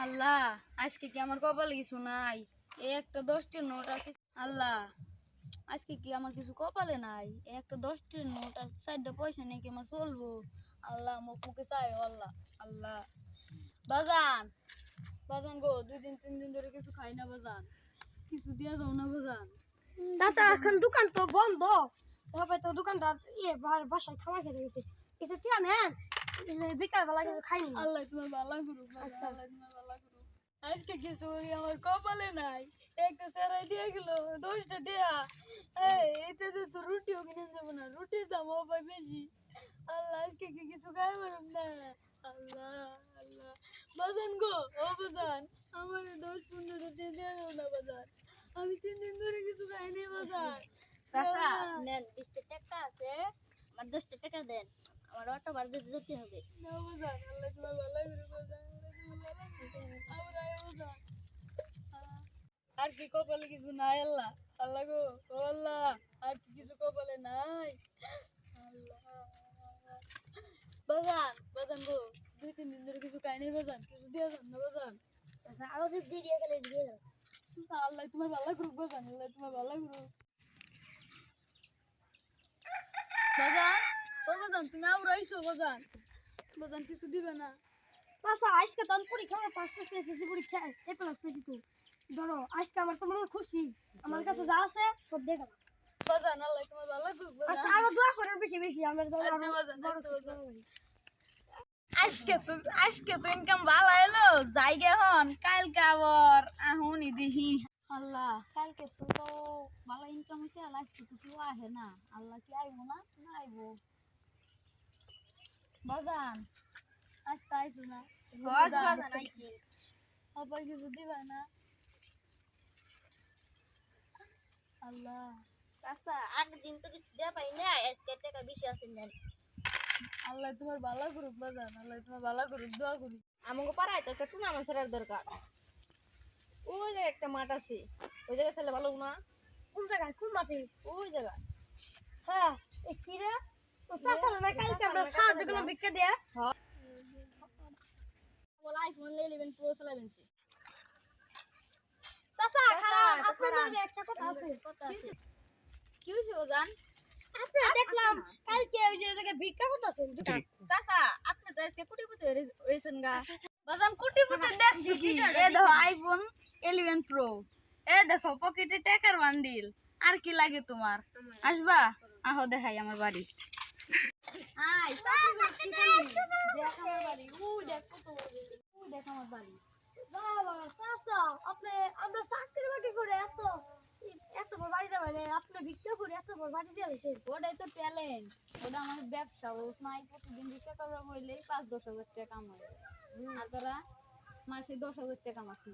আল্লাহ আজকে কি আমার কপালে কিছু নাই? এই একটা 10টির নোট আর আল্লাহ আজকে কি আমার কিছু কপালে নাই? এই একটা 10টির নোট আর 4টা পয়সা নেই কি আমার চলবো? আল্লাহ মুখ মুখে চাই আল্লাহ। আল্লাহ বাজান বাজান গো 2 দিন 3 দিন ধরে কিছু খাই না বাজান, কিছু দিয়া দাও না বাজান। চাচা এখন দোকান তো বন্ধ, তবে তো দোকানদার বাসায় খাবার খেতে গেছে। কিছু কি আনেন? বিকাল বেলা কিছু খাইনি। আল্লাহ তোমার ভালো করুক বাজান, আল্লাহ তোমার ভালো করুক। আজকে কিছু আমার কপালে নাই, একটা সেরাই দিয়ে গেল 10টা দেয়া। এইটা তো রুটিও কিনে যাবো না, রুটির দাম হবে বেশি। আল্লাহ আজকে কি কিছু খাই পারব না। আল্লাহ আল্লাহ বাজান গো, ও বাজান আমার 10-15টা দিয়ে দাও না বাজান, আমি 3 দিন ধরে কিছু খাইনি বাজান। চাচা নেন 20 টাকা আছে, আমার 10 টাকা দেন, আমার অটো ভাড়া দিতে যেতে হবে। না বাজান, আল্লাহ তোমার ভালো করুক বাজান, আল্লাহ তোমার ভালো করুক। আমার আয় বাজান, আর কি কপালে কিছু নাই আল্লাহ। আল্লাহ গো, ও আল্লাহ আর কি কিছু কপালে নাই। আল্লাহ বাজান বাজান গো, 2-3 দিন ধরে কিছু খাই নাই বাজান, কিছু দিয়া যান না বাজান। চাচা আরো যদি দিয়ে গেলে দিয়ে দাও। আল্লাহ তোমার ভালো করুক বাজান, আল্লাহ তোমার ভালো করুক বাজান। ও বাজান তুমি আউরাইছো বাজান, বাজান কিছু দিবে না? চাচা আজকে তো আমি পরীক্ষা পাস করতে এসেছি, পরীক্ষা এ প্লাস পেয়েছি তো। ধরো আজকে আমার তো মনে খুশি, আমার কাছে যা আছে সব দিয়ে গেলাম। বাজান আল্লাহ তোমার ভালো করুক বাজান। আচ্ছা আরো দোয়া করেন বেশি বেশি, আমার ধরো আচ্ছা আরো বাজান, বড় আচ্ছা কিছু বাজান। হবে। আজকে তো ইনকাম ভালো এলো, জায়গা হন কালকে আবার আহুনি দেখি। আল্লাহ কালকে তো ভালো ইনকাম হয়েছে, আজকে তো কেউ আহে না। আল্লাহ কি আইবো না? না আইবো বাজান, আজকে আইসো না বাজান আইছি। আবার কিছু দিবা না? আল্লাহ চাচা আগের দিন তো কিছু দেয়া পাই না, আজকে টাকা বেশি আছে নেন। আল্লাহ তোমার ভালো করুক বাজান, আল্লাহ তোমার ভালো করুক, দোয়া করি। আমাকে পাড়ায় তো একটা টুর্নামেন্ট খেলার দরকার। ওই যে একটা মাঠ আছে, ওই জায়গায় খেলে ভালো না? কোন জায়গায়, কোন মাঠে? ওই জায়গায়। হ্যাঁ এই কি রে, তো চাচা না কালকে আমরা সাহায্য করলাম ভিক্ষা দেয়া। বল আইফোন 11 প্রো চালাবেন। চাচা খারাপ, আপনার লগে একটা কথা আছে। কি হইছে বাজান? আপনি দেখলাম কালকে ওই যে জায়গায় ভিক্ষা করতেছেন দোকান। চাচা আপনি তো আজকে কোটিপতি হইছেন গা। বাজান কোটিপতি দেখছি কি, এ দেখো আইফোন 11 প্রো, এ দেখো পকেটে টাকার বান্ডিল, আর কি লাগে তোমার? আসবা আহো দেখাই আমার বাড়ি। আয় চাচি কি করলি? দেখ আমার বাড়ি, দেখ কত বড়, দেখ আমার বাড়ি। বাবা চাচা আপনি, আমরা চাকরি বাকরি করে এত এত বড় বাড়ি দেবেন, আপনি ভিক্ষা করে এত বড় বাড়ি দিয়ে গেছেন। ওটাই তো ট্যালেন্ট, ওটা আমাদের ব্যবসা। ও নাই প্রতিদিন ভিক্ষা করা হইলে 5-10 হাজার টাকা কামাই, আর তারা মাসে 10 হাজার টাকা কামাচ্ছি।